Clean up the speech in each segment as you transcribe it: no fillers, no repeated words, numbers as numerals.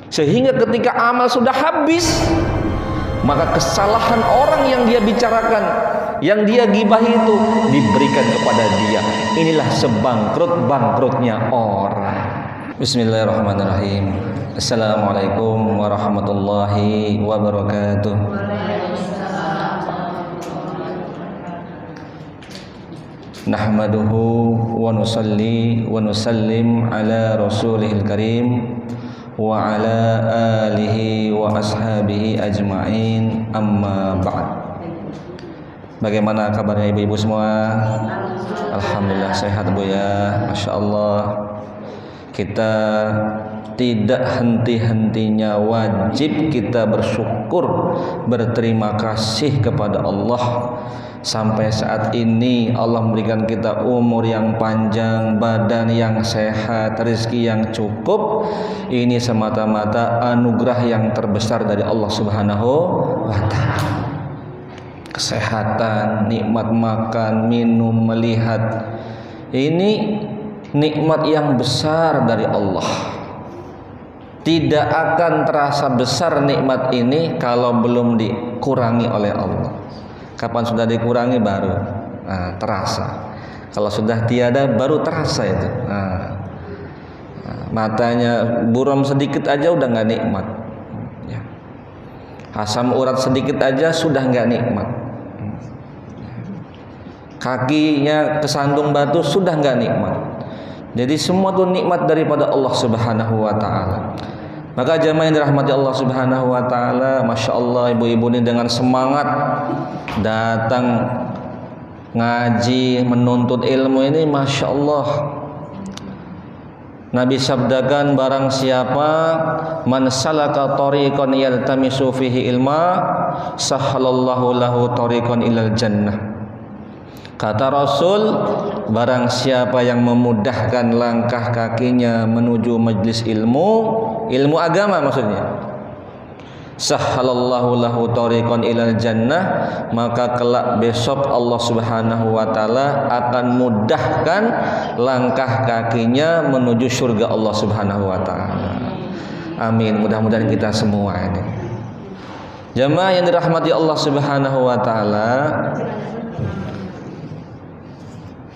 Sehingga ketika amal sudah habis, maka kesalahan orang yang dia bicarakan, yang dia gibahi itu diberikan kepada dia. Inilah sebangkrut-bangkrutnya orang. Bismillahirrahmanirrahim. Assalamualaikum warahmatullahi wabarakatuh. Nahmaduhu wa nusalli wa nusallim ala rasulihil karim wa ala alihi wa ashabihi ajma'in, amma ba'd. Bagaimana kabarnya ibu-ibu semua? Alhamdulillah sehat Bu ya, Masya Allah. Kita tidak henti-hentinya wajib kita bersyukur, berterima kasih kepada Allah. Sampai saat ini Allah memberikan kita umur yang panjang, badan yang sehat, rezeki yang cukup. Ini semata-mata anugerah yang terbesar dari Allah Subhanahu wa ta'ala. Kesehatan, nikmat makan, minum, melihat, ini nikmat yang besar dari Allah. Tidak akan terasa besar nikmat ini kalau belum dikurangi oleh Allah. Kapan sudah dikurangi baru terasa. Kalau sudah tiada baru terasa itu. Matanya buram sedikit aja udah nggak nikmat. Ya. Asam urat sedikit aja sudah nggak nikmat. Kakinya kesandung batu sudah nggak nikmat. Jadi semua itu nikmat daripada Allah Subhanahu wa ta'ala. Maka jamaah yang dirahmati Allah Subhanahu wa ta'ala, Masya Allah, ibu-ibu ini dengan semangat datang ngaji, menuntut ilmu ini, Masya Allah. Nabi sabdakan, barang siapa man salaka tariqan yaltamisu fihi ilma, sahhalallahu lahu tariqan ilal jannah. Kata Rasul, barang siapa yang memudahkan langkah kakinya menuju majlis ilmu agama maksudnya, sahhalallahu lahu tariqan ilal jannah, maka kelak besok Allah Subhanahu wa ta'ala akan mudahkan langkah kakinya menuju surga Allah Subhanahu wa ta'ala. Amin, mudah-mudahan kita semua ini. Jamaah yang dirahmati Allah Subhanahu wa ta'ala,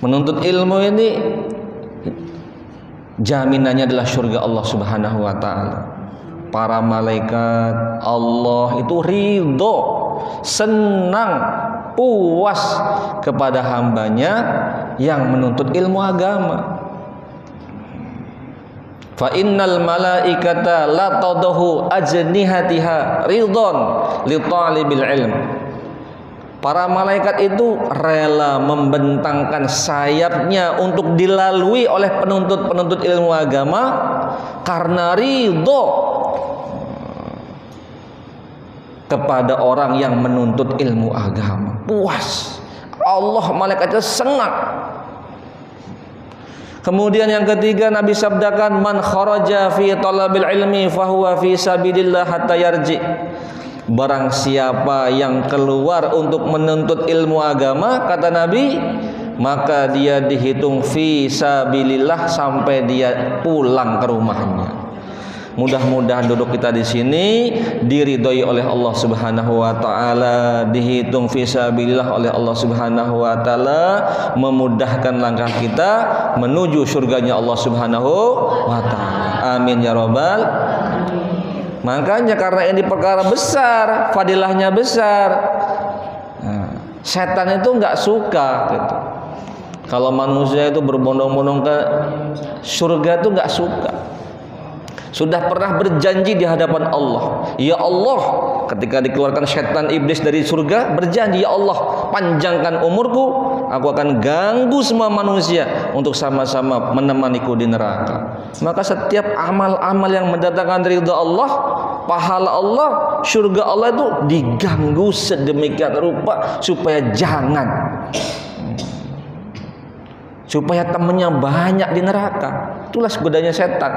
menuntut ilmu ini jaminannya adalah surga Allah Subhanahu wa ta'ala. Para malaikat Allah itu ridho, senang, puas kepada hambanya yang menuntut ilmu agama. Fa innal malaikata la tadahu ajnihatiha ridhon li talibil ilm. Para malaikat itu rela membentangkan sayapnya untuk dilalui oleh penuntut-penuntut ilmu agama karena ridho kepada orang yang menuntut ilmu agama. Puas. Allah, malaikatnya senang. Kemudian yang ketiga, Nabi sabdakan, man kharaja fi talabil ilmi fahuwa fi sabilillah hatta yarji. Barang siapa yang keluar untuk menuntut ilmu agama, kata Nabi, maka dia dihitung fi sabilillah sampai dia pulang ke rumahnya. Mudah-mudahan duduk kita di sini diridhoi oleh Allah Subhanahu wa ta'ala, dihitung fi sabilillah oleh Allah Subhanahu wa ta'ala, memudahkan langkah kita menuju surganya Allah Subhanahu wa ta'ala. Amin ya rabbal. Makanya karena ini perkara besar, fadilahnya besar, setan itu nggak suka gitu. Kalau manusia itu berbondong-bondong ke surga itu nggak suka. Sudah pernah berjanji di hadapan Allah, ya Allah, ketika dikeluarkan setan iblis dari surga, berjanji, ya Allah, panjangkan umurku, aku akan ganggu semua manusia untuk sama-sama menemaniku di neraka. Maka setiap amal-amal yang mendatangkan ridha Allah, pahala Allah, surga Allah itu diganggu sedemikian rupa supaya jangan, supaya temannya banyak di neraka. Itulah godanya setan,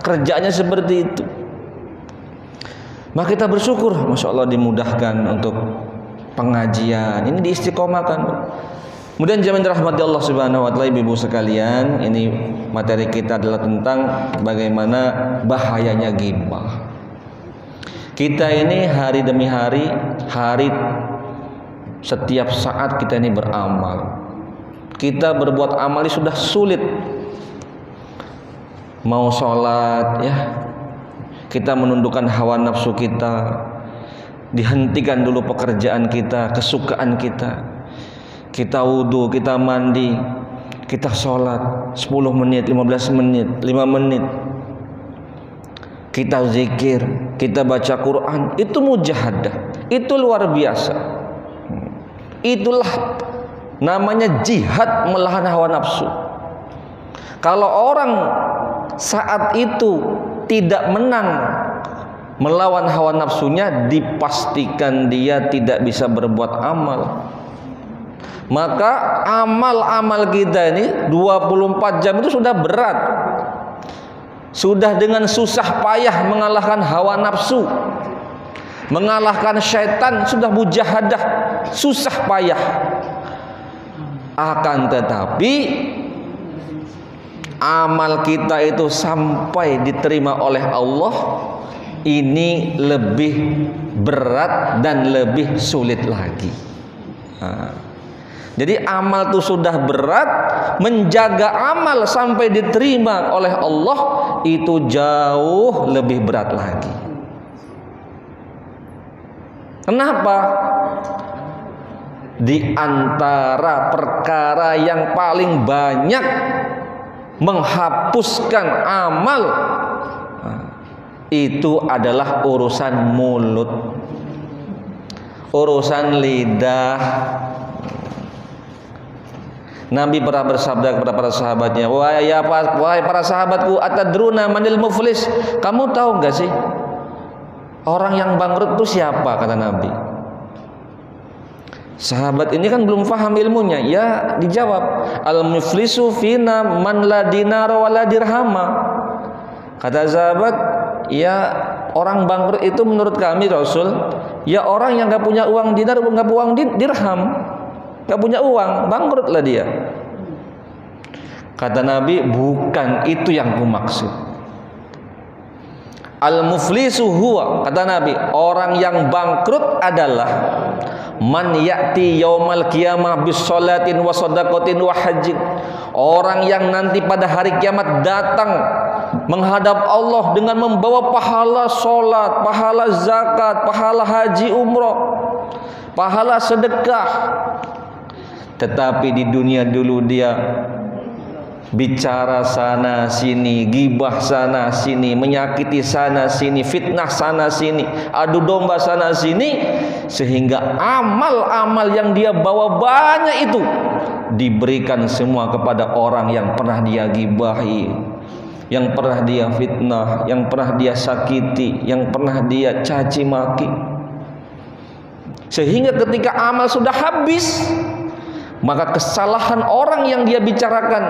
kerjanya seperti itu. Maka kita bersyukur, Masya Allah, dimudahkan untuk pengajian ini, diistiqomahkan. Kemudian jamaah dirahmati Allah Subhanahu wa ta'ala, ibu sekalian, ini materi kita adalah tentang bagaimana bahayanya ghibah. Kita ini hari demi hari, setiap saat kita ini beramal. Kita berbuat amal sudah sulit. Mau sholat ya, kita menundukkan hawa nafsu kita, dihentikan dulu pekerjaan kita, kesukaan kita. Kita wudu, kita mandi, kita sholat 10 menit, 15 menit, 5 menit. Kita zikir, kita baca Quran, itu mujahadah, itu luar biasa. Itulah namanya jihad melawan hawa nafsu. Kalau orang saat itu tidak menang melawan hawa nafsunya, dipastikan dia tidak bisa berbuat amal. Maka amal-amal kita ini 24 jam itu sudah berat. Sudah dengan susah payah mengalahkan hawa nafsu, mengalahkan syaitan, sudah mujahadah, susah payah. Akan tetapi amal kita itu sampai diterima oleh Allah, ini lebih berat dan lebih sulit lagi. Jadi amal itu sudah berat, menjaga amal sampai diterima oleh Allah itu jauh lebih berat lagi. Kenapa? Di antara perkara yang paling banyak menghapuskan amal itu adalah urusan mulut, urusan lidah. Nabi pernah bersabda kepada para sahabatnya, wahai para sahabatku, atadruna manil muflis, kamu tahu enggak sih orang yang bangkrut itu siapa? Kata Nabi. Sahabat ini kan belum paham ilmunya. Ya dijawab, al muflisu fina man la dinara wa la dirhama. Kata sahabat, ya orang bangkrut itu menurut kami Rasul, ya orang yang enggak punya uang dinar, enggak punya uang dirham, enggak punya uang, bangkrutlah dia. Kata Nabi, bukan itu yang kumaksud. Al-muflisu huwa, kata Nabi, orang yang bangkrut adalah man ya'ti yaumal qiyamah bis sholatin wa shadaqatin wa hajjin. Orang yang nanti pada hari kiamat datang menghadap Allah dengan membawa pahala sholat, pahala zakat, pahala haji umroh, pahala sedekah. Tetapi di dunia dulu dia bicara sana sini, gibah sana sini, menyakiti sana sini, fitnah sana sini, adu domba sana sini, sehingga amal-amal yang dia bawa banyak itu diberikan semua kepada orang yang pernah dia gibahi, yang pernah dia fitnah, yang pernah dia sakiti, yang pernah dia caci maki. Sehingga ketika amal sudah habis, maka kesalahan orang yang dia bicarakan,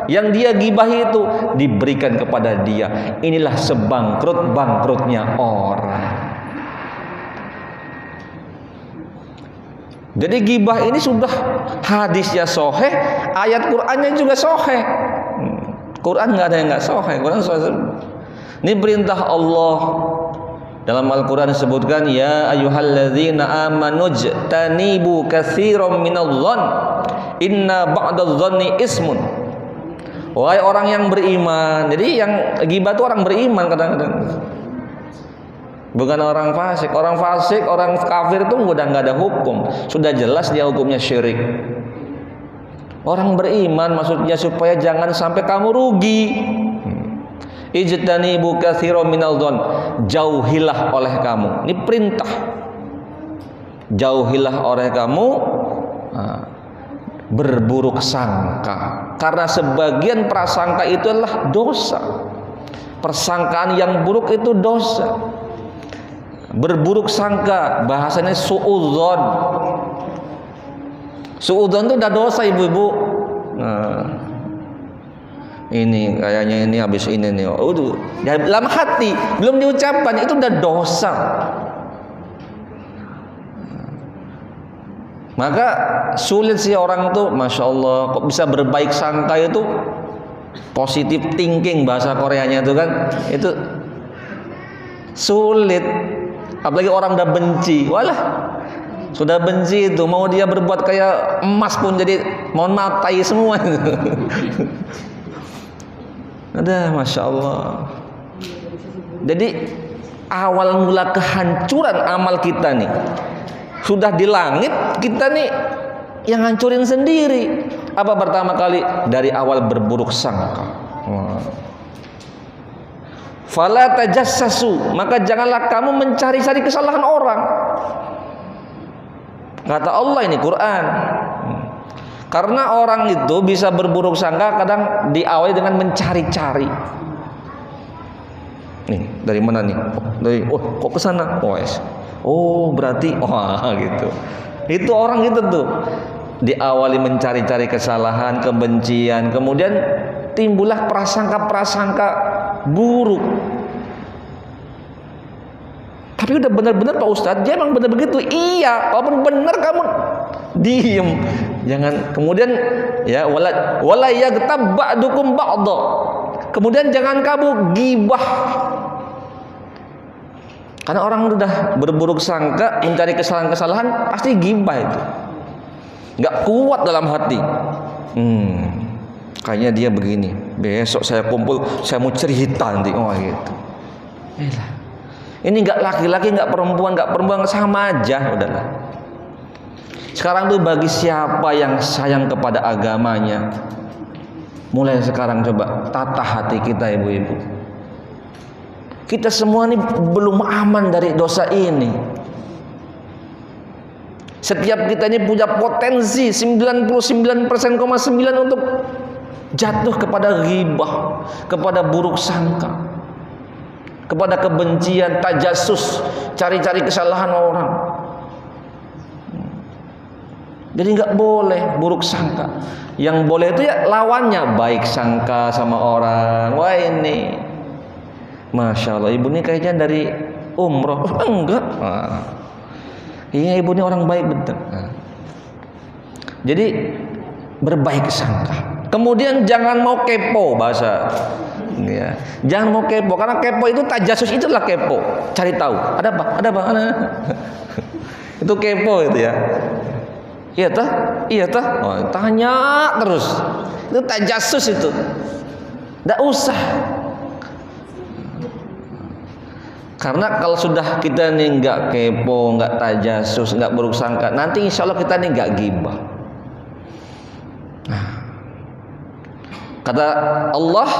yang dia gibahi itu diberikan kepada dia. Inilah sebangkrut-bangkrutnya orang. Jadi gibah ini sudah hadisnya sahih, ayat Qur'annya juga sahih. Quran nggak ada yang nggak sahih. Quran sahih. Ini perintah Allah. Dalam Al-Quran disebutkan, ya ayyuhalladzina amanu jtanibu katsiran minadh-dhann inna ba'dadh-dhanni ismun. Wahai orang yang beriman. Jadi yang ghibah itu orang beriman kadang-kadang, bukan orang fasik. Orang fasik, orang kafir itu udah nggak ada hukum, sudah jelas dia hukumnya syirik. Orang beriman maksudnya supaya jangan sampai kamu rugi. Ijtanibu katsiran minadh-dhann, jauhilah oleh kamu. Ini perintah. Jauhilah oleh kamu berburuk sangka, karena sebagian prasangka itu adalah dosa. Persangkaan yang buruk itu dosa. Berburuk sangka bahasanya suudzon. Suudzon itu udah dosa, ibu-ibu. Ini kayaknya ini habis ini nih. Dalam hati belum diucapkan itu udah dosa. Maka sulit sih orang tuh, masya Allah, kok bisa berbaik sangka itu, positive thinking bahasa Koreanya itu kan, itu sulit. Apalagi orang udah benci, walah, sudah benci itu, mau dia berbuat kayak emas pun jadi, mohon maaf, tai semua. Ada, masya Allah. Jadi awal mula kehancuran amal kita nih, sudah di langit, kita nih yang hancurin sendiri. Apa pertama kali? Dari awal berburuk sangka. Fala tajassasu, maka janganlah kamu mencari-cari kesalahan orang. Kata Allah ini Quran. Karena orang itu bisa berburuk sangka kadang diawali dengan mencari-cari. Nih, dari mana nih? Kok ke sana? Berarti gitu. Itu orang itu tuh. Diawali mencari-cari kesalahan, kebencian, kemudian timbullah prasangka-prasangka buruk. Tapi udah benar-benar Pak Ustadz, dia emang benar begitu. Iya, walaupun benar kamu diem. Jangan kemudian ya wala yaghtab ba'dukum ba'dha. Kemudian jangan kamu gibah. Karena orang udah berburuk sangka, mencari kesalahan-kesalahan, pasti gibah itu. Nggak kuat dalam hati. Kayaknya dia begini. Besok saya kumpul, saya mau cerita nanti. Gitu. Ini nggak laki-laki, nggak perempuan, sama aja, udahlah. Sekarang tuh bagi siapa yang sayang kepada agamanya, mulai sekarang coba tata hati kita, ibu-ibu. Kita semua ini belum aman dari dosa ini. Setiap kita ini punya potensi 99,9% untuk jatuh kepada ghibah, kepada buruk sangka, kepada kebencian, tajassus, cari-cari kesalahan orang. Jadi nggak boleh buruk sangka. Yang boleh itu ya lawannya, baik sangka sama orang. Wah ini, masya Allah, ibu ini kayaknya dari umroh. Enggak. Iya, ibu ini orang baik betul. Jadi berbaik sangka. Kemudian jangan mau kepo, bahasa ya. Jangan mau kepo, karena kepo itu tajassus, itulah kepo, cari tahu. Ada apa? Itu kepo itu ya. Iya tah? Tanya terus. Itu tajassus itu. Enggak usah. Karena kalau sudah kita nih nggak kepo, nggak tajassus, nggak buruk sangka, nanti insya Allah kita nih nggak ghibah. Kata Allah,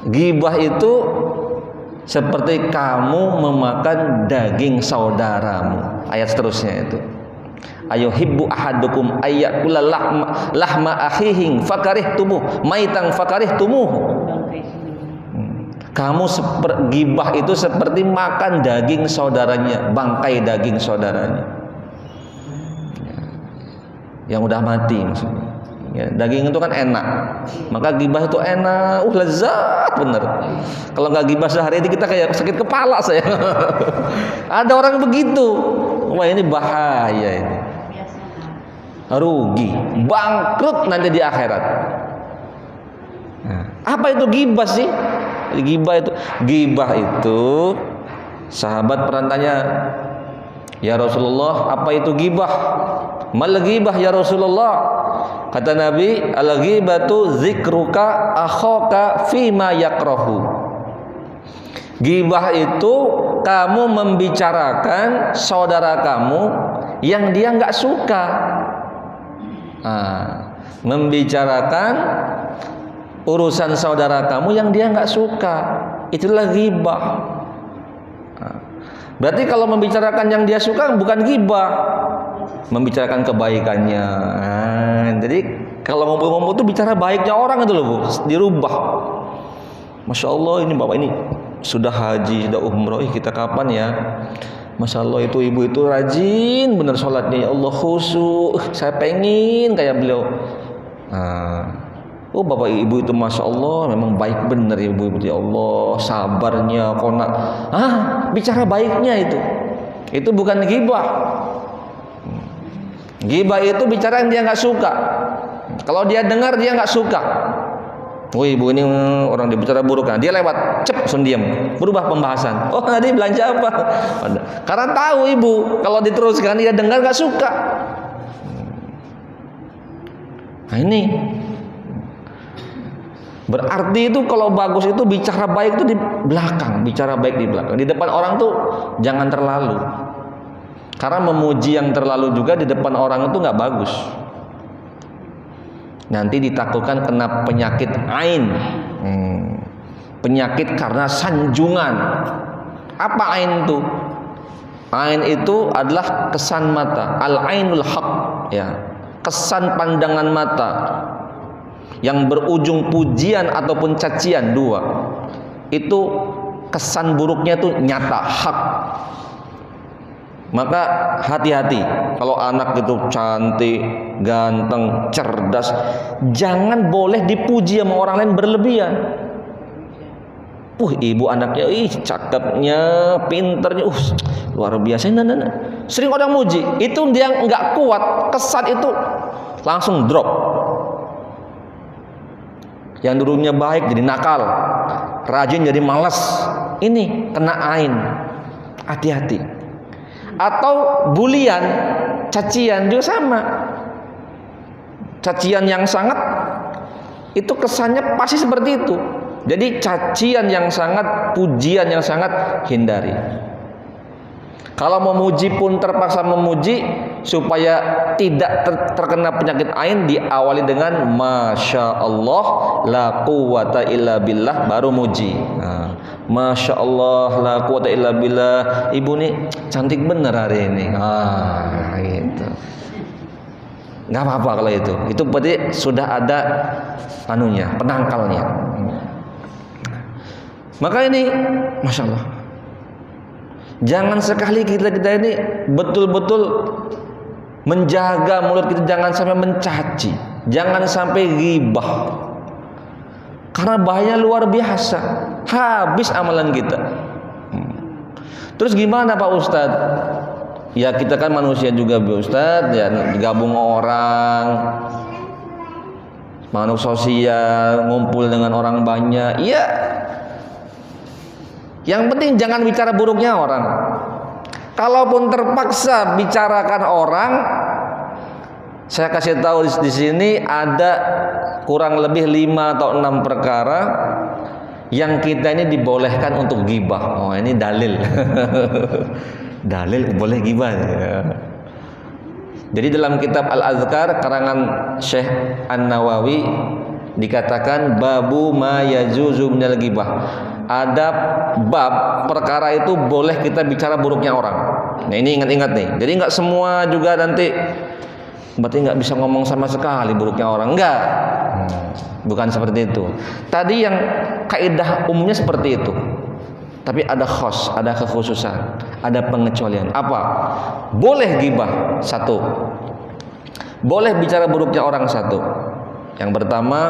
ghibah itu seperti kamu memakan daging saudaramu. Ayat seterusnya itu. Ayuhibbu ahadukum ayyakula lahma akhihi fakarihtumuh maitan fakarihtumuh. Kamu ghibah itu seperti makan daging saudaranya, bangkai daging saudaranya. Yang udah mati maksudnya. Ya, daging itu kan enak. Maka ghibah itu enak, lezat bener. Kalau nggak ghibah sehari ini kita kayak sakit kepala saya. Ada orang begitu. Wah, ini bahaya ini. Rugi, bangkrut nanti di akhirat. Nah, apa itu ghibah sih? Ghibah itu sahabat pernah tanya, ya Rasulullah, apa itu ghibah? Mal ghibah ya Rasulullah? Kata Nabi, al ghibatu zikruka akhaka fima yakrahu. Ghibah itu kamu membicarakan saudara kamu yang dia nggak suka. Membicarakan urusan saudara kamu yang dia nggak suka, itulah ghibah. Berarti kalau membicarakan yang dia suka bukan ghibah, membicarakan kebaikannya. Jadi kalau ngumpul-ngumpul tuh bicara baiknya orang itu loh, Bu, dirubah. Masya Allah, ini bapak ini sudah haji, sudah umroh. Kita kapan ya? Masya Allah, itu ibu itu rajin bener sholatnya, ya Allah, khusyuk. Saya pengen kayak beliau. Bapak ibu itu masya Allah memang baik bener, ibu-ibu, ya Allah, sabarnya, konak. Bicara baiknya itu bukan ghibah. Ghibah itu bicara yang dia nggak suka. Kalau dia dengar dia nggak suka. Oh ibu ini orang dibicara buruk, dia lewat, cep, langsung diam, berubah pembahasan. Oh tadi belanja apa? Karena tahu ibu kalau diteruskan dia dengar nggak suka. Nah ini berarti itu kalau bagus itu bicara baik itu di belakang, bicara baik di belakang. Di depan orang tuh jangan terlalu. Karena memuji yang terlalu juga di depan orang itu nggak bagus. Nanti ditakutkan kena penyakit ain. Penyakit karena sanjungan. Apa ain itu? Ain itu adalah kesan mata. Al-ainul haq, ya. Kesan pandangan mata yang berujung pujian ataupun cacian, dua. Itu kesan buruknya tuh nyata, hak. Maka hati-hati kalau anak itu cantik, ganteng, cerdas, jangan boleh dipuji sama orang lain berlebihan. Ibu anaknya, cakepnya, pinternya, luar biasa. Nah. Sering orang muji, itu dia nggak kuat, kesan itu langsung drop. Yang dulunya baik jadi nakal, rajin jadi malas. Ini kena ain. Hati-hati. Atau bulian, cacian juga sama. Cacian yang sangat itu kesannya pasti seperti itu. Jadi cacian yang sangat, pujian yang sangat hindari. Kalau memuji pun terpaksa memuji supaya tidak terkena penyakit ain, diawali dengan Masya Allah la quwata illa billah, baru muji. Masya Allah la quwata illa billah, ibu nih cantik bener hari ini. Gitu. Nggak apa-apa kalau itu berarti sudah ada penangkalnya. Maka ini Masya Allah, jangan sekali kita ini betul-betul menjaga mulut kita, jangan sampai mencaci, jangan sampai ghibah. Karena bahaya luar biasa, habis amalan kita. Terus gimana Pak Ustadz? Ya kita kan manusia juga Pak Ustadz, ya gabung orang, makhluk sosial, ngumpul dengan orang banyak. Iya. Yang penting jangan bicara buruknya orang. Kalaupun terpaksa bicarakan orang, saya kasih tahu di sini ada kurang lebih 5 atau 6 perkara yang kita ini dibolehkan untuk ghibah. Oh ini dalil. Dalil boleh ghibah. Ya. Jadi dalam kitab Al-Azkar karangan Syekh An-Nawawi dikatakan babu ma yajuzu minal ghibah. Ada bab perkara itu boleh kita bicara buruknya orang. Nah ini ingat-ingat nih. Jadi nggak semua juga nanti berarti nggak bisa ngomong sama sekali buruknya orang. Enggak. Bukan seperti itu. Tadi yang kaidah umumnya seperti itu. Tapi ada khos, ada kekhususan, ada pengecualian. Apa? Boleh ghibah satu. Boleh bicara buruknya orang satu. Yang pertama,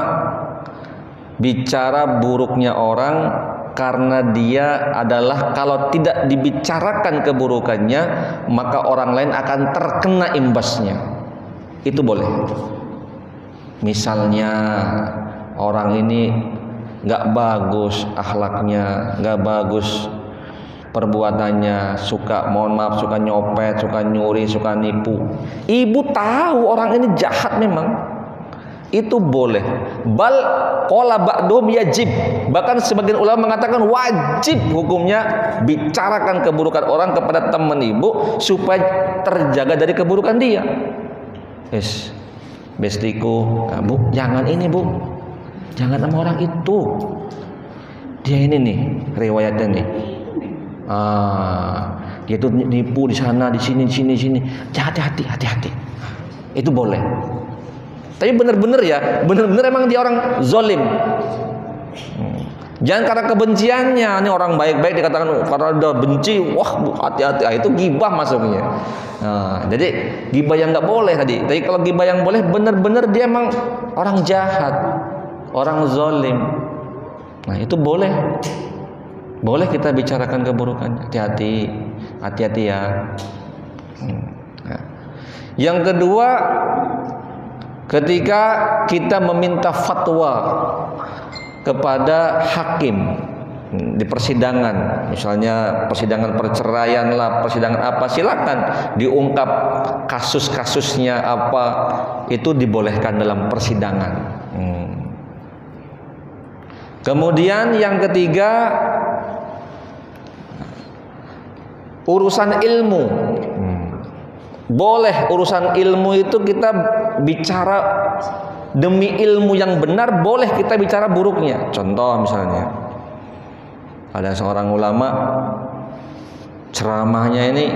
bicara buruknya orang karena dia adalah kalau tidak dibicarakan keburukannya maka orang lain akan terkena imbasnya. Itu boleh. Misalnya orang ini nggak bagus akhlaknya, nggak bagus perbuatannya, suka suka nyopet, suka nyuri, suka nipu. Ibu tahu orang ini jahat memang. Itu boleh. Bal qala ba'dhum yajib. Bahkan sebagian ulama mengatakan wajib hukumnya bicarakan keburukan orang kepada teman ibu supaya terjaga dari keburukan dia. Bestiku, Bu, jangan ini Bu. Jangan sama orang itu. Dia ini nih riwayatnya nih. Dia tuh nipu di sana, di sini. Hati-hati. Itu boleh. Tapi benar-benar ya, benar-benar emang dia orang zolim. Jangan karena kebenciannya, ini orang baik-baik dikatakan karena udah benci, wah hati-hati, itu gibah masuknya. Jadi gibah yang nggak boleh tadi. Tapi kalau gibah yang boleh, benar-benar dia emang orang jahat, orang zolim. Nah itu boleh, boleh kita bicarakan keburukannya. Hati-hati ya. Yang kedua, ketika kita meminta fatwa kepada hakim di persidangan, misalnya persidangan perceraian lah, persidangan apa, silakan diungkap kasus-kasusnya apa, itu dibolehkan dalam persidangan. Kemudian yang ketiga, urusan ilmu. Boleh urusan ilmu itu kita bicara demi ilmu yang benar, boleh kita bicara buruknya. Contoh misalnya, ada seorang ulama ceramahnya ini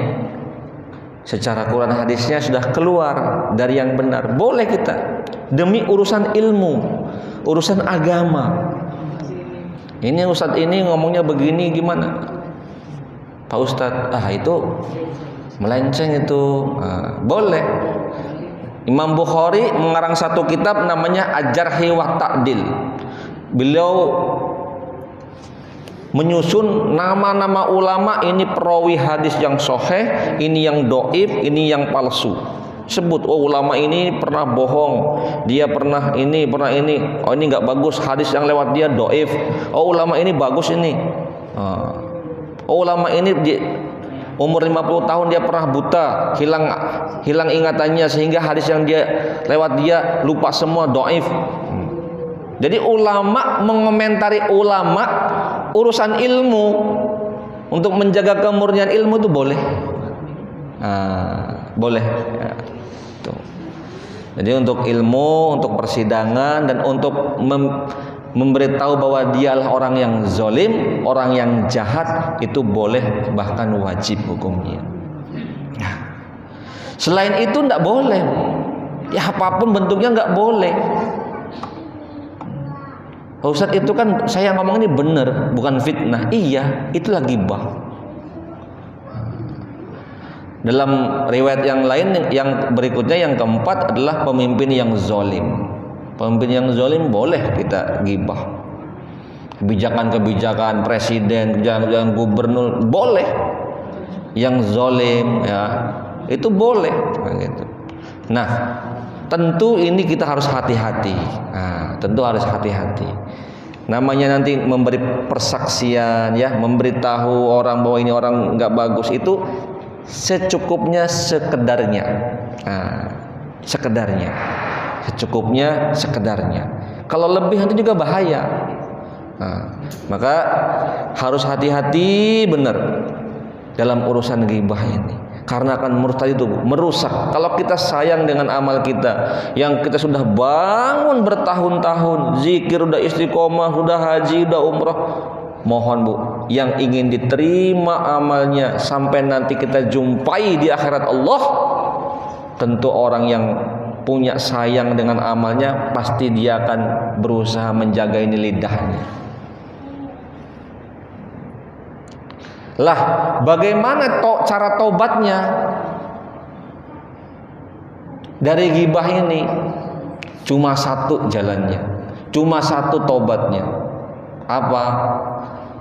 secara Quran hadisnya sudah keluar dari yang benar, boleh kita demi urusan ilmu, urusan agama. Ini Ustadz ini ngomongnya begini gimana? Pak Ustadz, itu melenceng itu. Boleh. Imam Bukhari mengarang satu kitab namanya Al-Jarh wa Ta'dil. Beliau menyusun nama-nama ulama, ini perawi hadis yang sahih, ini yang dhaif, ini yang palsu. Sebut, ulama ini pernah bohong, dia pernah ini, oh ini nggak bagus, hadis yang lewat dia dhaif. Ulama ini bagus ini. Ulama ini umur 50 tahun dia pernah buta, hilang ingatannya, sehingga hadis yang dia lewat dia lupa semua, dhaif. Jadi ulama mengomentari ulama urusan ilmu untuk menjaga kemurnian ilmu itu boleh. Boleh ya. Jadi untuk ilmu, untuk persidangan, dan untuk memberitahu bahwa dialah orang yang zalim, orang yang jahat, itu boleh, bahkan wajib hukumnya. Selain itu tidak boleh. Ya apapun bentuknya nggak boleh. Ustaz, itu kan saya ngomong ini benar, bukan fitnah. Iya, itulah ghibah. Dalam riwayat yang lain, yang berikutnya, yang keempat adalah pemimpin yang zalim. Pemimpin yang zalim boleh kita ghibah. Kebijakan-kebijakan presiden, kebijakan gubernur boleh. Yang zalim ya, itu boleh gitu. Nah, tentu ini kita harus hati-hati. Tentu harus hati-hati. Namanya nanti memberi persaksian ya, memberitahu orang bahwa ini orang nggak bagus, itu secukupnya, sekedarnya. Sekedarnya. Secukupnya, sekedarnya. Kalau lebih nanti juga bahaya. Maka harus hati-hati benar dalam urusan ghibah ini. Karena akan murtad itu merusak. Kalau kita sayang dengan amal kita yang kita sudah bangun bertahun-tahun, zikir udah istiqomah, udah haji, udah umrah, mohon Bu, yang ingin diterima amalnya sampai nanti kita jumpai di akhirat Allah, tentu orang yang punya sayang dengan amalnya pasti dia akan berusaha menjaga ini lidahnya. Lah, bagaimana cara taubatnya dari ghibah ini? Cuma satu jalannya, cuma satu taubatnya. Apa?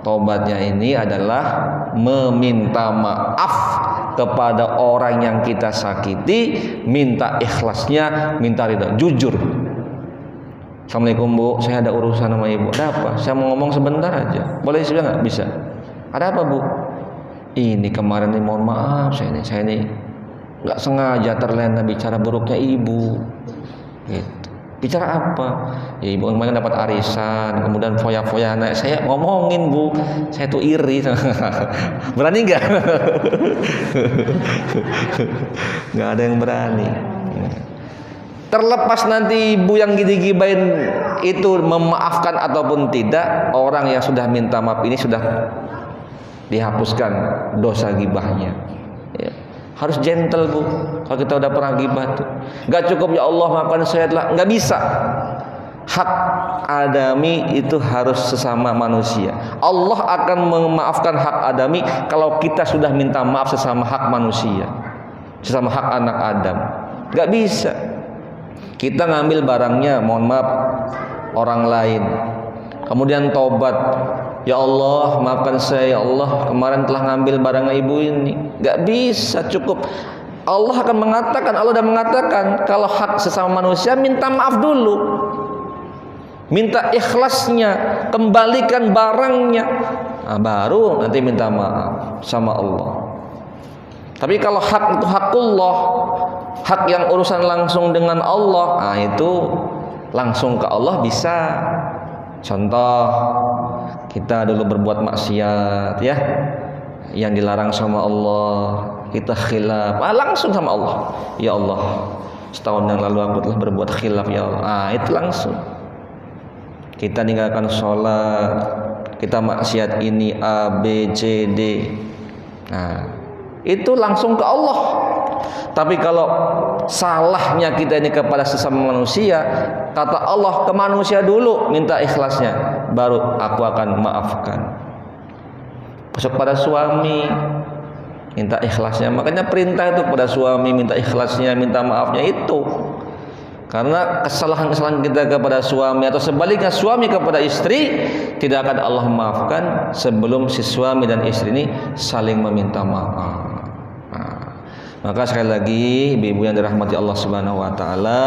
Taubatnya ini adalah meminta maaf kepada orang yang kita sakiti, minta ikhlasnya, minta ridha, jujur. Assalamualaikum Bu, saya ada urusan sama Ibu. Ada apa? Saya mau ngomong sebentar aja. Boleh sih nggak? Bisa. Ada apa Bu? Ini kemarin nih, mohon maaf, saya ini nggak sengaja terlena bicara buruknya Ibu. Gitu. Bicara apa? Ya Ibu kemarin dapat arisan, kemudian foya-foya anak. Saya ngomongin Bu, saya tuh iri. Berani nggak? Nggak ada yang berani. Terlepas nanti Ibu yang gibahin itu memaafkan ataupun tidak, orang yang sudah minta maaf ini sudah dihapuskan dosa gibahnya. Ya. Harus gentle Bu. Kalau kita udah pernah gibah tuh, nggak cukup ya Allah maafkan saya telah, nggak bisa. Hak adami itu harus sesama manusia. Allah akan memaafkan hak adami kalau kita sudah minta maaf sesama hak manusia, sesama hak anak Adam. Nggak bisa. Kita ngambil barangnya, mohon maaf, orang lain, kemudian tobat. Ya Allah maafkan saya, ya Allah kemarin telah ngambil barang Ibu ini. Gak bisa cukup. Allah akan mengatakan, Allah sudah mengatakan, kalau hak sesama manusia minta maaf dulu. minta ikhlasnya, kembalikan barangnya, baru nanti minta maaf sama Allah. Tapi kalau hak itu hakullah, hak yang urusan langsung dengan Allah, itu langsung ke Allah bisa. Contoh, kita dulu berbuat maksiat ya, yang dilarang sama Allah, kita khilaf, langsung sama Allah. Ya Allah, setahun yang lalu aku telah berbuat khilaf ya Allah. Itu langsung. Kita ninggalkan sholat, kita maksiat ini A, B, C, D. Itu langsung ke Allah. Tapi kalau salahnya kita ini kepada sesama manusia, kata Allah, ke manusia dulu minta ikhlasnya, baru aku akan maafkan. Masuk pada suami, minta ikhlasnya. Makanya perintah itu pada suami, minta ikhlasnya, minta maafnya itu. Karena kesalahan-kesalahan kita kepada suami atau sebaliknya suami kepada istri tidak akan Allah maafkan sebelum si suami dan istri ini saling meminta maaf. Maka sekali lagi ibu-ibu yang dirahmati Allah Subhanahu wa taala,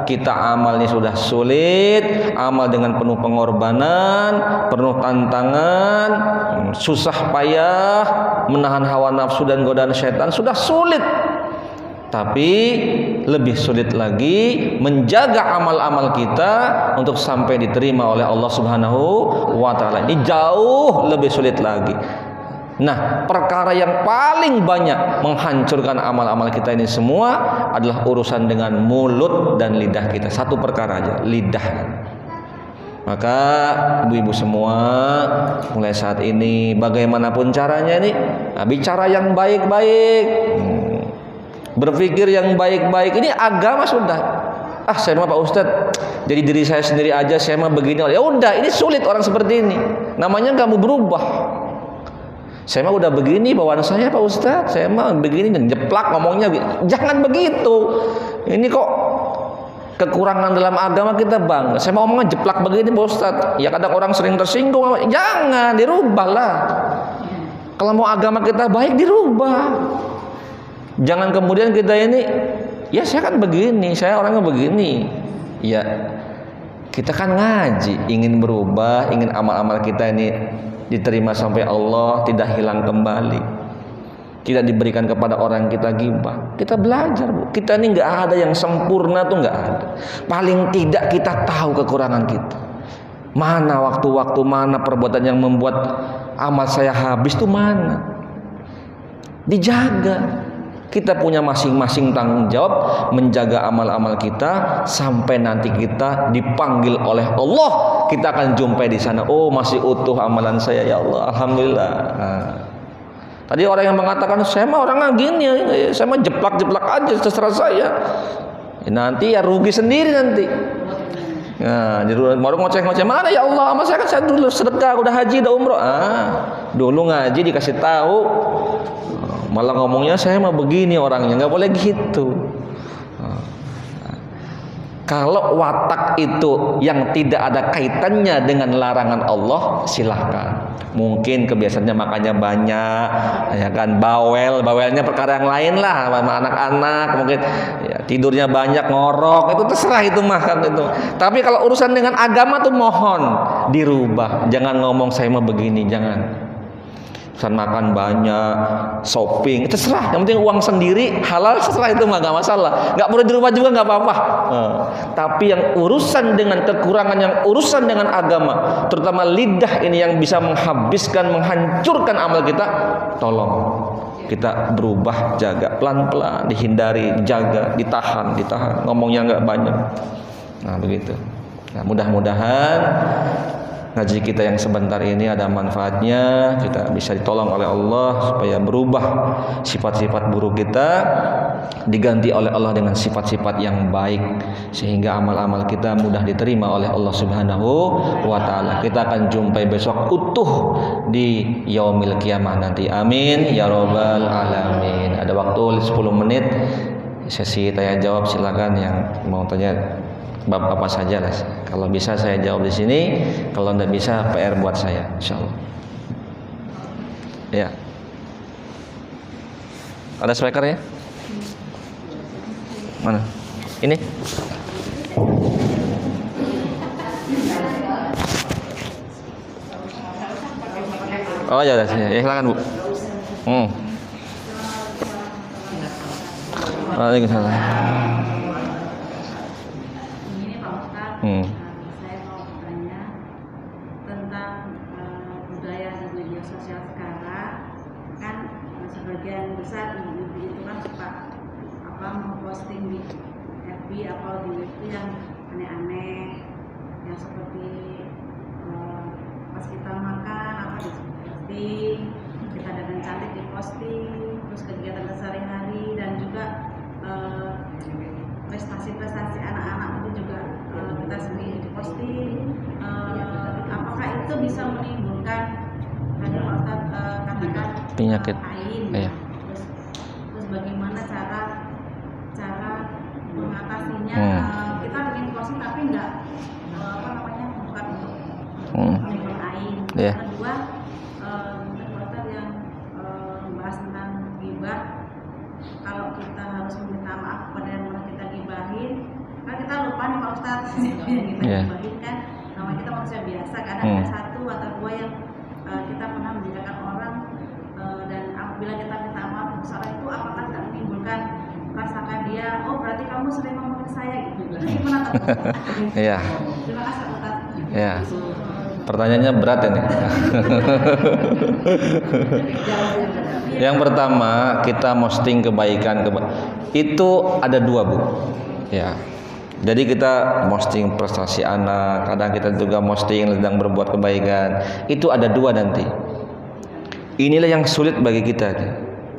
kita amalnya sudah sulit, amal dengan penuh pengorbanan, penuh tantangan, susah payah menahan hawa nafsu dan godaan syaitan sudah sulit. Tapi lebih sulit lagi menjaga amal-amal kita untuk sampai diterima oleh Allah Subhanahu wa taala. Ini jauh lebih sulit lagi. Nah, perkara yang paling banyak menghancurkan amal-amal kita ini semua adalah urusan dengan mulut dan lidah kita. Satu perkara aja, lidah. Maka ibu-ibu semua, mulai saat ini bagaimanapun caranya ini, bicara yang baik-baik, berpikir yang baik-baik. Ini agama sudah. Saya mah Pak Ustadz, jadi diri saya sendiri aja, saya mah begini. Ya udah, ini sulit orang seperti ini. Namanya kamu berubah. Saya mah udah begini bawaan saya Pak Ustadz, saya mah begini dan jeplak ngomongnya. Jangan begitu. Ini kok kekurangan dalam agama kita bang. Saya mau ngomongnya jeplak begini Pak Ustadz. Ya kadang orang sering tersinggung. Jangan, dirubahlah. Kalau mau agama kita baik, dirubah. Jangan kemudian kita ini, ya saya kan begini, saya orangnya begini. Ya kita kan ngaji, ingin berubah, ingin amal-amal kita ini diterima sampai Allah, tidak hilang kembali, tidak diberikan kepada orang kita gibah. Kita belajar, Bu. Kita ini nggak ada yang sempurna, tuh nggak ada. Paling tidak kita tahu kekurangan kita. Mana waktu-waktu, mana perbuatan yang membuat amal saya habis tuh mana? Dijaga. Kita punya masing-masing tanggung jawab menjaga amal-amal kita sampai nanti kita dipanggil oleh Allah. Kita akan jumpai di sana. Oh, masih utuh amalan saya ya Allah. Alhamdulillah. Tadi orang yang mengatakan saya mah orangnya gini, saya mah jeplak-jeplak aja terserah saya. Nanti ya rugi sendiri nanti. Nah, baru ngoceh-ngoceh mana ya Allah, sama saya dulu sedekah, udah haji, udah umroh. Dulu ngaji dikasih tahu. Malah ngomongnya saya mah begini orangnya, nggak boleh gitu. Kalau watak itu yang tidak ada kaitannya dengan larangan Allah, silahkan. Mungkin kebiasaannya makannya banyak, ya kan, bawelnya perkara yang lain lah, sama anak-anak, mungkin ya, tidurnya banyak, ngorok, itu terserah itu makan itu. Tapi kalau urusan dengan agama tuh mohon dirubah. Jangan ngomong saya mah begini, jangan. Urusan makan banyak, shopping, terserah. Yang penting uang sendiri, halal, terserah, itu mah nggak masalah. Nggak perlu dirubah juga nggak apa-apa. Tapi yang urusan dengan kekurangan, yang urusan dengan agama, terutama lidah ini yang bisa menghabiskan, menghancurkan amal kita, tolong kita berubah, jaga pelan-pelan, dihindari, jaga, ditahan, ngomongnya nggak banyak. Nah begitu. Nah, mudah-mudahan ngaji kita yang sebentar ini ada manfaatnya, kita bisa ditolong oleh Allah supaya berubah sifat-sifat buruk kita, diganti oleh Allah dengan sifat-sifat yang baik, sehingga amal-amal kita mudah diterima oleh Allah Subhanahu wa taala. Kita akan jumpai besok utuh di yaumil kiamah nanti. Amin ya rabbal alamin. Ada waktu 10 menit sesi tanya jawab, silakan yang mau tanya bab apa saja lah. Kalau bisa saya jawab di sini, kalau tidak bisa PR buat saya, insyaallah. Ya. Ada speakernya? Mana? Ini? Oh ya, ya silakan Bu. Waalaikumsalam. Ini Pak Ustadz, saya mau bertanya tentang budaya di media sosial sekarang. Kan sebagian besar ibu-ibu itu kan suka memposting di FB atau di WhatsApp yang aneh-aneh, yang seperti pas kita makan diposting, kita dandan cantik diposting, terus kegiatan sehari-hari dan juga prestasi-prestasi anak-anak itu juga kita sendiri diposting. Apakah itu bisa menimbulkan katakan penyakit? Iya. Terus bagaimana cara mengatasinya? Kita ingin posting tapi bukan untuk menimbulkan ain. Yeah. Kedua, dokter yang membahas tentang ghibah. Kalau kita harus meminta maaf kepada yang pernah kita gibahin, kan kita lupa nih Pak Ustadz, kita gibahin kan, namanya kita manusia biasa, kadang ada satu atau dua yang kita pernah membicarakan orang, dan apabila kita minta maaf seorang itu, apakah tidak menimbulkan rasakan dia, oh berarti kamu sering ngomongin saya gitu, itu gimana Pak? Iya. Terima kasih Pak Ustadz. Iya. Pertanyaannya berat ini. Yang pertama, kita posting kebaikan itu ada dua Bu. Ya. Jadi kita posting prestasi anak, kadang kita juga posting sedang berbuat kebaikan. Itu ada dua nanti. Inilah yang sulit bagi kita.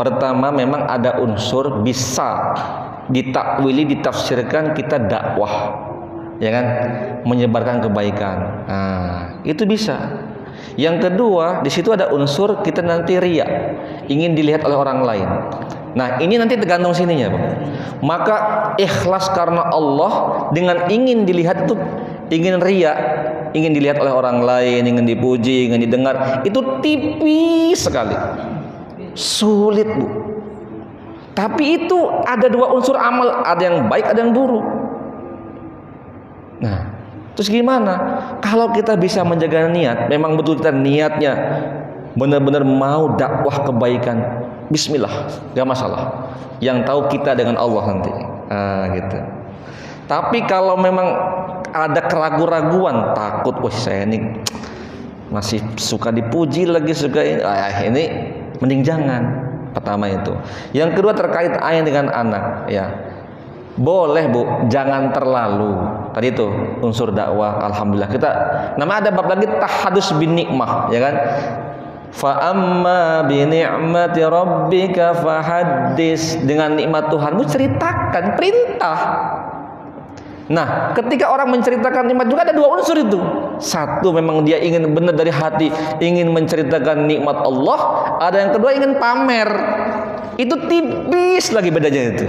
Pertama, memang ada unsur bisa ditakwili, ditafsirkan kita dakwah. Ya kan, menyebarkan kebaikan. Nah, itu bisa. Yang kedua, di situ ada unsur kita nanti riya, ingin dilihat oleh orang lain. Nah, ini nanti tergantung sininya, Pak. Maka ikhlas karena Allah dengan ingin dilihat itu, ingin riya, ingin dilihat oleh orang lain, ingin dipuji, ingin didengar, itu tipis sekali. Sulit, Bu. Tapi itu ada dua unsur amal, ada yang baik, ada yang buruk. Nah, terus gimana? Kalau kita bisa menjaga niat, memang betul kita niatnya benar-benar mau dakwah kebaikan, bismillah, gak masalah. Yang tahu kita dengan Allah nanti. Gitu. Tapi kalau memang ada keraguan-raguan, takut, wah saya ini masih suka dipuji lagi, suka ini mending jangan. Pertama itu. Yang kedua terkait ayat dengan anak, ya. Boleh Bu, jangan terlalu. Tadi itu unsur dakwah, alhamdulillah. Kita nama ada bab lagi tahadus bin nikmah, ya kan? Fa amma bi ni'mati rabbika fahaddis, dengan nikmat Tuhanmu ceritakan, perintah. Nah, ketika orang menceritakan nikmat juga ada dua unsur itu. Satu, memang dia ingin benar dari hati, ingin menceritakan nikmat Allah. Ada yang kedua, ingin pamer. Itu tipis lagi bedanya itu.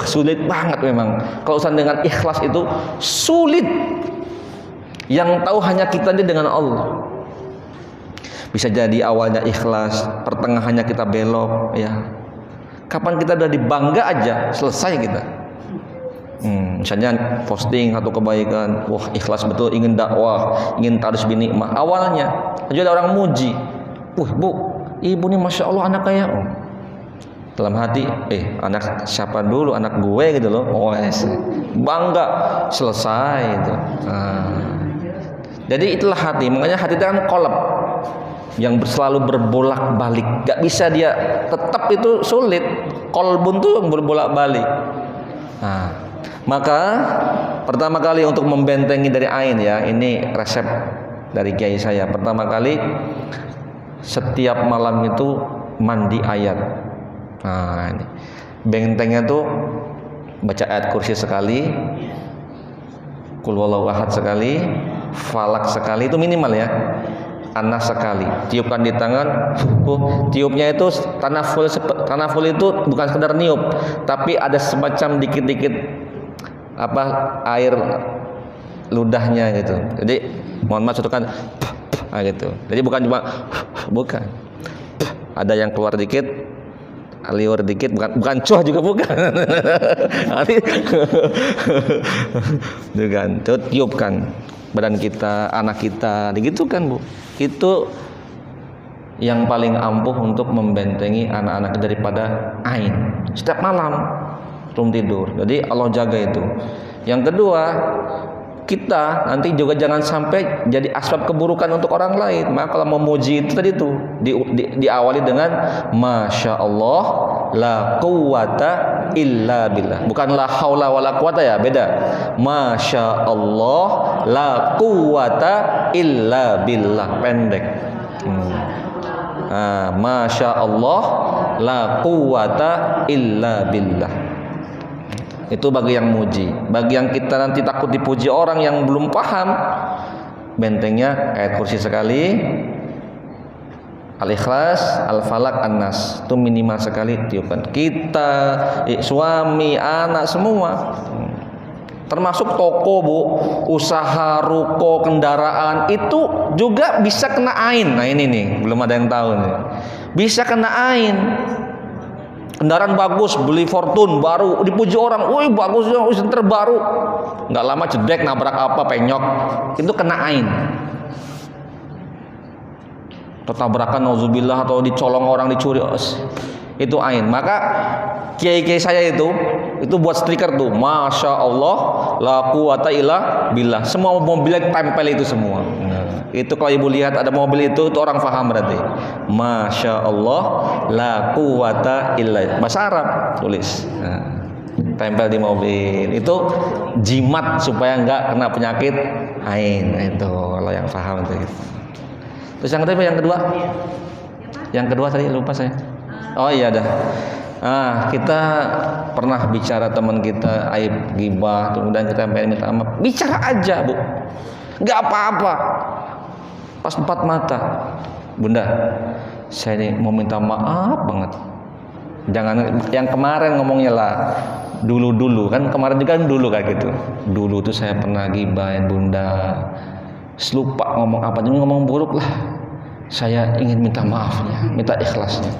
Sulit banget memang. Kalau urusan dengan ikhlas itu sulit. Yang tahu hanya kita ini dengan Allah. Bisa jadi awalnya ikhlas, pertengahannya kita belok, ya. Kapan kita udah dibangga aja, selesai kita. Misalnya posting satu kebaikan, wah ikhlas betul, ingin dakwah, ingin tarus bin nikmah. Awalnya aja ada orang muji, Bu, ibu nih masya Allah anak kaya. Dalam hati, anak siapa dulu, anak gue gitu loh. Bangga, selesai itu. Jadi itulah hati. Makanya hati itu kan kolab, yang selalu berbolak-balik. Gak bisa dia tetap, itu sulit. Kolbun tuh yang berbolak-balik. Maka pertama kali untuk membentengi dari ain, ya, ini resep dari kiai saya. Pertama kali setiap malam itu mandi ayat. Ini bentengnya tuh baca ayat kursi sekali, Qul huwallahu ahad sekali, Falak sekali, itu minimal ya. Anas sekali, tiupkan di tangan. Tiupnya itu tanaful itu bukan sekedar niup, tapi ada semacam dikit-dikit air ludahnya gitu. Jadi mohon maaf kan gitu. Jadi bukan cuma bukan. Ada yang keluar dikit, liur dikit, bukan cuah juga bukan. Dengan tiupkan badan kita, anak kita, gitu kan Bu. Itu yang paling ampuh untuk membentengi anak-anak daripada ain. Setiap malam belum tidur. Jadi Allah jaga itu. Yang kedua, kita nanti juga jangan sampai jadi asbab keburukan untuk orang lain. Maka kalau memuji itu tadi tuh diawali dengan Masya Allah la quwata illa billah. Bukan la haula wala quwata ya, beda. Masya Allah la quwata illa billah, pendek. Masya Allah la quwata illa billah. Itu bagi yang muji. Bagi yang kita nanti takut dipuji orang yang belum paham, bentengnya ayat kursi sekali, Al-Ikhlas, Al-Falaq, An-Nas. Itu minimal sekali tiupan. Kita, suami, anak semua. Termasuk toko, Bu, usaha, ruko, kendaraan itu juga bisa kena ain. Nah ini nih, belum ada yang tahu nih. Bisa kena ain. Kendaraan bagus, beli Fortune baru, dipuji orang, wih bagus ya, terbaru. Nggak lama jedek, nabrak apa, penyok. Itu kena ain. Atau tabrakan, nauzubillah, atau dicolong orang, dicuri. Itu ain. Maka kiai-kiai saya itu buat stiker tuh, Masya Allah la quwata illa billah. Semua mobilnya tempel itu semua. Nah, itu kalau ibu lihat ada mobil itu orang paham berarti. Masya Allah la quwata illa. Bahasa Arab tulis. Nah, tempel di mobil. Itu jimat supaya enggak kena penyakit ain. Itu kalau yang paham itu. Terus yang kedua? Yang kedua tadi lupa saya. Oh iya dah. Kita pernah bicara teman kita aib ghibah, kemudian kita pengen minta maaf. Bicara aja, Bu. Enggak apa-apa. Pas empat mata. Bunda, saya ini mau minta maaf banget. Jangan yang kemarin ngomongnya lah. Dulu kan kemarin juga kan dulu kayak gitu. Dulu tuh saya pernah ghibahin Bunda. Lupa ngomong apa, jadi ngomong buruk lah. Saya ingin minta maafnya, minta ikhlasnya.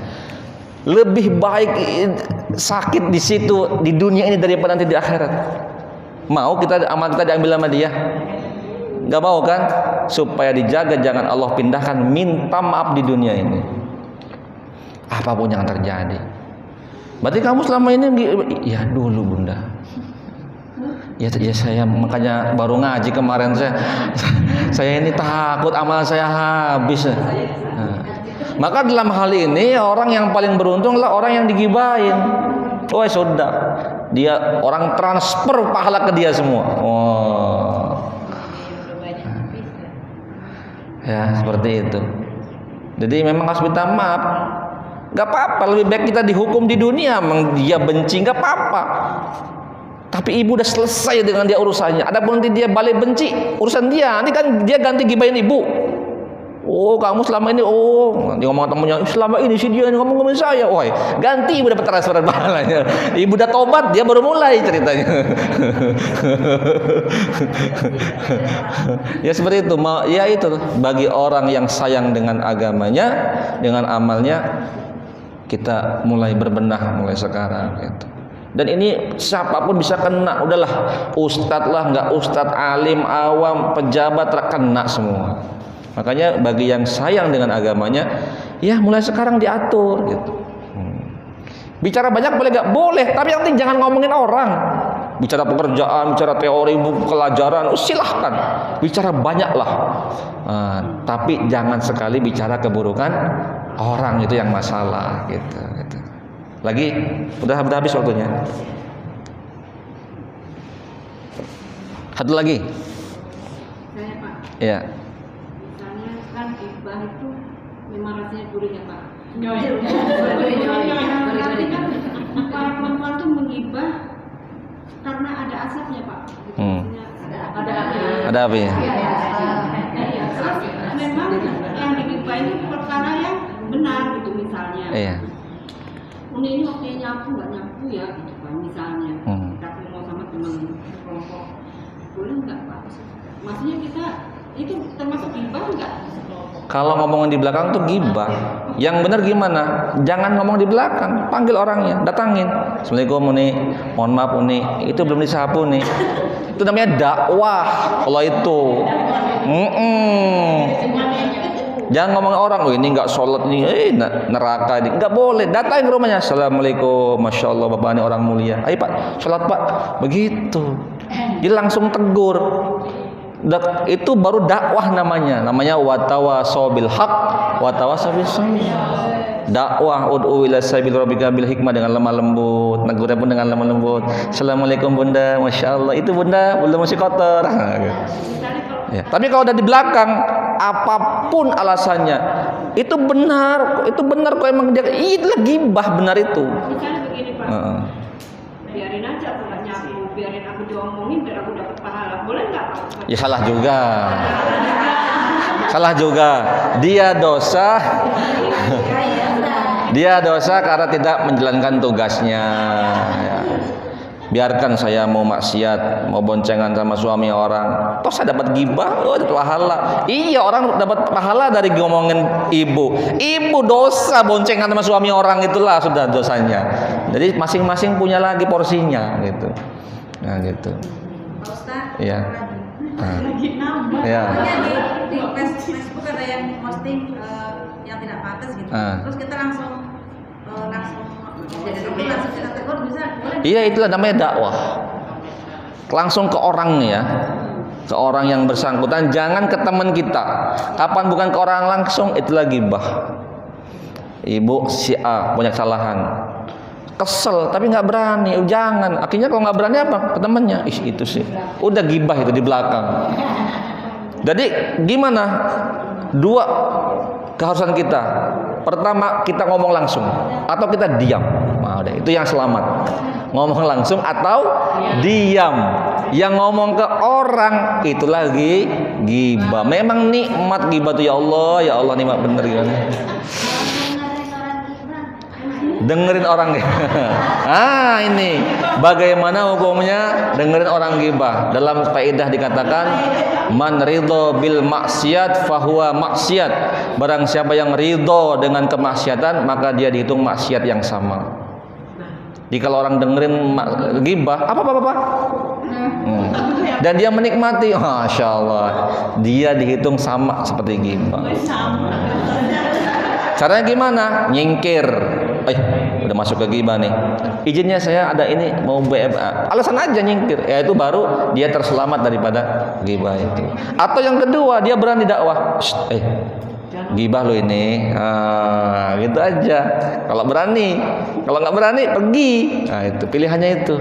Lebih baik sakit di situ di dunia ini daripada nanti di akhirat. Mau kita amal kita diambil sama dia? Gak mau kan? Supaya dijaga jangan Allah pindahkan, minta maaf di dunia ini. Apapun yang terjadi. Berarti kamu selama ini ya dulu Bunda. Ya saya makanya baru ngaji kemarin saya ini takut amal saya habis. Maka dalam hal ini orang yang paling beruntung adalah orang yang digibahin. Oh sudah, dia orang transfer pahala ke dia semua. Ya seperti itu. Jadi memang harus minta maaf. Gak apa-apa, lebih baik kita dihukum di dunia. Memang dia benci gak apa-apa. Tapi ibu udah selesai dengan dia urusannya. Adapun nanti dia balik benci, urusan dia. Nanti kan dia ganti gibahin ibu. Oh kamu selama ini, dia ngomong temennya, selama ini sih dia ngomong saya. Wah, ganti ibu dapat transferan pahalanya. Ibu udah tobat, dia baru mulai ceritanya. Ya seperti itu. Ya itu bagi orang yang sayang dengan agamanya, dengan amalnya, kita mulai berbenah mulai sekarang. Gitu. Dan ini siapapun bisa kena. Udahlah, ustadz lah, nggak ustadz, alim, awam, pejabat, kena semua. Makanya bagi yang sayang dengan agamanya, ya mulai sekarang diatur gitu. Bicara banyak boleh gak? Boleh, tapi yang penting jangan ngomongin orang. Bicara pekerjaan, bicara teori, buku pelajaran, silahkan. Bicara banyaklah. Tapi jangan sekali bicara keburukan orang, itu yang masalah gitu. Lagi, udah habis waktunya. Satu lagi. Saya Pak. Iya. Gibah itu memang rasanya gurih ya Pak. Tapi kan para perempuan tuh menggibah karena ada asapnya Pak. Ada apinya. Iya. Memang yang digibah itu perkara yang benar gitu misalnya. Iya. Ini waktunya nyapu nggak nyapu ya gitu Pak misalnya. Tapi mau sama teman kelompok boleh nggak Pak? Maksudnya kita itu termasuk gibah nggak? Kalau ngomongin di belakang tuh gibah. Yang benar gimana? Jangan ngomong di belakang, panggil orangnya, datangin. Assalamualaikum Uni, mohon maaf Uni, itu belum disapu nih. Itu namanya dakwah. Kalau itu, Jangan ngomong orang, oh ini nggak sholat nih, neraka ini. Nggak boleh. Datang ke rumahnya, assalamualaikum, masya Allah bapak ini orang mulia. Ayo pak, sholat pak. Begitu. Dia langsung tegur. Itu baru dakwah namanya watawasaw bil haq watawasaw bis sabr. Dakwah ud'u ila sabil rabbika bil hikmah, dengan lemah lembut, negurnya pun dengan lemah lembut. Assalamualaikum bunda, masya Allah, itu bunda masih kotor. Ya. Tapi kalau udah di belakang, apapun alasannya, itu benar kok, emang dia itulah gibah, benar itu. Misalnya begini pak, biarin aja aku nggak nyapu, biarin aku diomongin biar aku dapat pahala, boleh nggak pak? Ya salah juga. Salah juga. Dia dosa. Dia dosa karena tidak menjalankan tugasnya. Ya. Biarkan saya mau maksiat, mau boncengan sama suami orang, toh saya dapat gibah, dapat pahala. Iya, orang dapat pahala dari ngomongin ibu. Ibu dosa boncengan sama suami orang, itulah sudah dosanya. Jadi masing-masing punya lagi porsinya gitu. Nah gitu. Pak Ustaz, Iya. lagi nambah. Ya. Di Facebook ada yang posting yang tidak pantas gitu. Terus kita langsung kita tegur, bisa boleh? Iya, itulah namanya dakwah. Langsung ke orang ya. Ke orang yang bersangkutan, jangan ke teman kita. Kapan bukan ke orang langsung, itulah gibah. Ibu si A punya kesalahan. Kesel tapi nggak berani, jangan. Akhirnya kalau nggak berani apa? Ke temannya. Itu sih. Udah gibah itu di belakang. Jadi gimana? Dua keharusan kita. Pertama, kita ngomong langsung atau kita diam. Nah, udah, itu yang selamat. Ngomong langsung atau diam. Yang ngomong ke orang itu lagi gibah. Memang nikmat gibah tuh, ya Allah nikmat bener kan. Dengerin orang ini bagaimana hukumnya dengerin orang gibah. Dalam kaidah dikatakan man ridho bil maksiat fahuwa maksiat. Barang siapa yang ridho dengan kemaksiatan, maka dia dihitung maksiat yang sama. Jadi kalau orang dengerin gibah apa dan dia menikmati, masya Allah, dia dihitung sama seperti gibah. Caranya gimana? Nyingkir. Udah masuk ke gibah nih. Izinnya saya ada ini mau BMA. Alasan aja nyingkir. Ya itu baru dia terselamat daripada gibah itu. Atau yang kedua, dia berani dakwah. Gibah lo ini. Gitu aja. Kalau berani, kalau nggak berani pergi. Nah, itu pilihannya itu.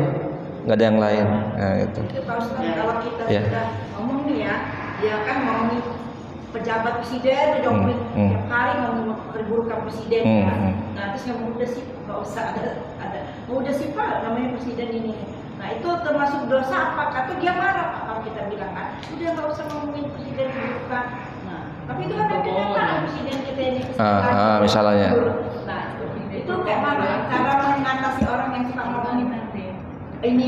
Nggak ada yang lain. Nah, itu. Kalau kita sudah ngomong nih ya, dia kan ngomongin pejabat presiden, tiap hari ngomong keburukan presiden ya. Nah, terus ngomong udah sih, nggak usah ada. Udah sih pak, namanya presiden ini. Nah, itu termasuk dosa apa? Atau dia marah pak kalau kita bilang kan, udah nggak usah ngomongin presiden keburukan. Nah, tapi itu kan kenyataan presiden kita ini. Misalnya. Nah, itu kayak mana cara mengatasi orang yang suka ngomongin nanti. Ini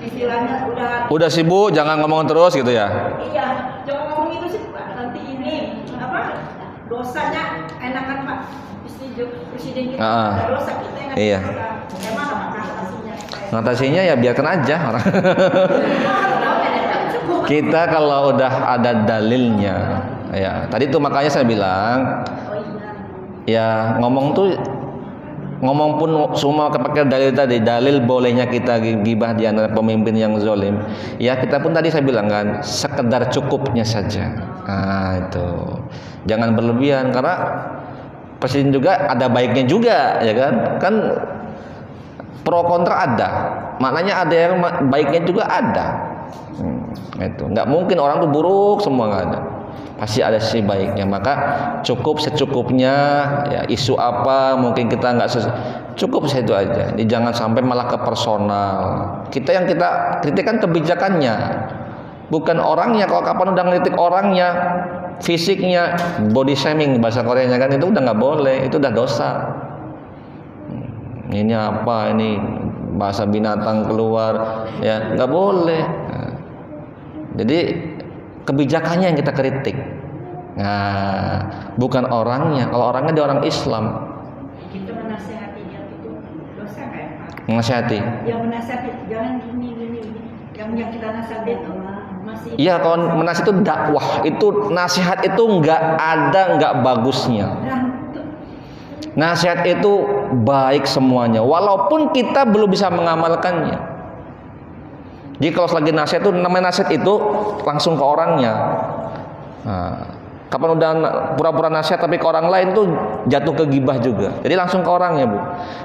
istilahnya udah sibuk, jangan ngomong terus gitu ya. Iya, jangan ngomong itu sih pak. Nanti ini apa dosanya enakan pak presiden kita ada dosa, kita yang iya. Gimana ngatasinya? Ngatasinya ya biarkan aja orang. Kita kalau udah ada dalilnya, ya tadi tuh makanya saya bilang, ya ngomong pun semua kepakai dalil tadi, dalil bolehnya kita gibah di antara pemimpin yang zalim. Ya kita pun tadi saya bilang kan, sekedar cukupnya saja. Nah itu, jangan berlebihan karena presiden juga ada baiknya juga, ya kan? Kan pro kontra ada, maknanya ada yang baiknya juga ada. Itu nggak mungkin orang tuh buruk semua, nggak ada. Pasti ada sisi baiknya, maka cukup secukupnya. Ya isu apa mungkin kita nggak cukup itu aja. Jadi jangan sampai malah ke personal. Yang kita kritik kan kebijakannya, bukan orangnya. Kalau kapan udah ngeritik orangnya, fisiknya, body shaming bahasa Koreanya kan, itu udah nggak boleh, itu udah dosa. Ini apa ini bahasa binatang keluar, ya nggak boleh. Nah, jadi kebijakannya yang kita kritik. Nah, bukan orangnya. Kalau orangnya dia orang Islam. Kita menasihati dia itu dosa kayak Pak. Menasihati. Yang menasihati jangan gini. Yang kita nasihati itu Iya, kalau nasihat itu dakwah, itu nasihat itu nggak bagusnya. Nasihat itu baik semuanya, walaupun kita belum bisa mengamalkannya. Jadi kalau lagi nasihat itu, namanya nasihat itu langsung ke orangnya. Nah, kapan udah pura-pura nasihat tapi ke orang lain tuh jatuh ke gibah juga. Jadi langsung ke orangnya, Bu.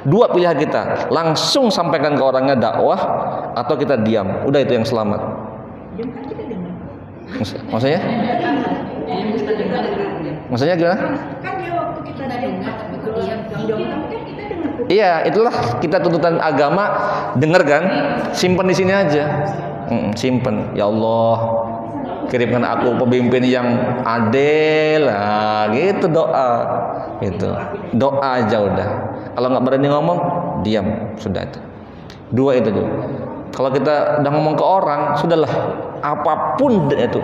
Dua pilihan kita, langsung sampaikan ke orangnya dakwah atau kita diam. Udah itu yang selamat. Maksudnya? Maksudnya gimana? Kan dia waktu kita dengar tapi diam kan kita dengar. Iya, itulah kita tuntutan agama, dengar kan? Simpen di sini aja. Simpen. Ya Allah, kirimkan aku pemimpin yang adil. Nah, gitu doa. Gitu. Doa aja udah. Kalau nggak berani ngomong, diam. Sudah itu. Dua itu juga. Kalau kita udah ngomong ke orang, sudahlah, apapun itu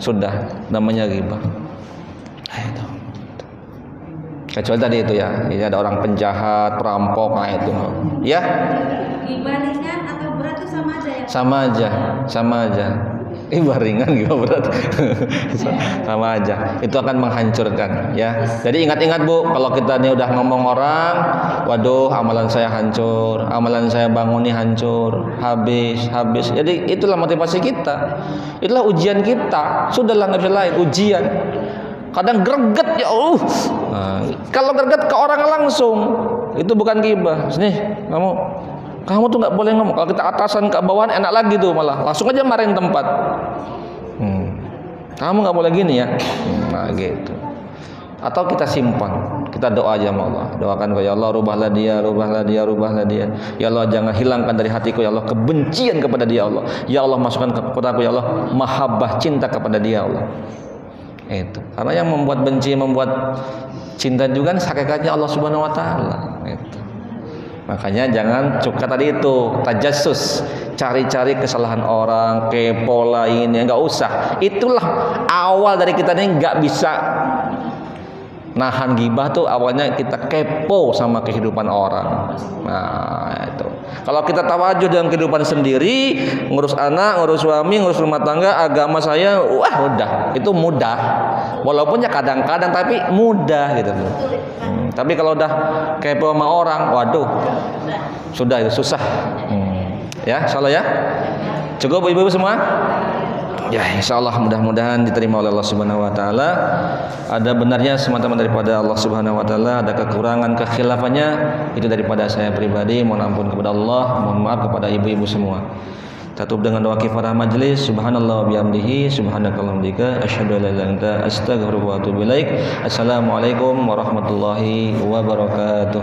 sudah namanya ghibah. Itu. Kecuali tadi itu ya, ini ada orang penjahat, perampok, nah itu. Ya. Ghibah ringan atau berat itu sama aja ya? Sama aja. Ghibah ringan, ghibah berat. Sama aja. Itu akan menghancurkan, ya. Jadi ingat-ingat, Bu, kalau kita nih udah ngomong orang, waduh, amalan saya hancur, amalan saya bangun nih hancur, habis. Jadi itulah motivasi kita. Itulah ujian kita. Sudahlah, nggak bisa lain, ujian. Kadang greget, ya Allah. Nah, kalau greget ke orang langsung, itu bukan ghibah. Sini, kamu tuh nggak boleh ngomong. Kalau kita atasan ke bawahan enak lagi tuh, malah langsung aja marahin tempat. Kamu nggak boleh gini ya. Nah gitu. Atau kita simpan, kita doa aja sama Allah. Doakan ya Allah, rubahlah dia. Ya Allah, jangan hilangkan dari hatiku ya Allah kebencian kepada dia, Allah. Ya Allah, masukkan kepada aku ya Allah mahabbah, cinta kepada dia, Allah. Itu. Karena yang membuat benci, membuat cinta juga hakikatnya Allah Subhanahu wa taala. Itu. Makanya jangan suka tadi itu tajassus, cari-cari kesalahan orang, kepo lainnya, enggak usah. Itulah awal dari kita ini enggak bisa nahan ghibah tuh, awalnya kita kepo sama kehidupan orang. Nah, itu. Kalau kita tawajuh dalam kehidupan sendiri, ngurus anak, ngurus suami, ngurus rumah tangga, agama saya, wah udah, itu mudah. Walaupun ya kadang-kadang tapi mudah gitu. Tapi kalau udah kepo sama orang, waduh, sudah itu susah. Ya, insyaallah ya. Cukup ibu-ibu semua? Ya, insyaallah mudah-mudahan diterima oleh Allah Subhanahu wa taala. Ada benarnya semata-mata daripada Allah Subhanahu wa taala, ada kekurangan, kekhilafannya itu daripada saya pribadi. Mohon ampun kepada Allah, mohon maaf kepada ibu-ibu semua. Tutup dengan doa kifarah majelis. Subhanallah wa bihamdihi, subhanakallahumma bika asyhadu an la ilaha illa anta astaghfiruka wa atubu ilaik. Assalamualaikum warahmatullahi wabarakatuh.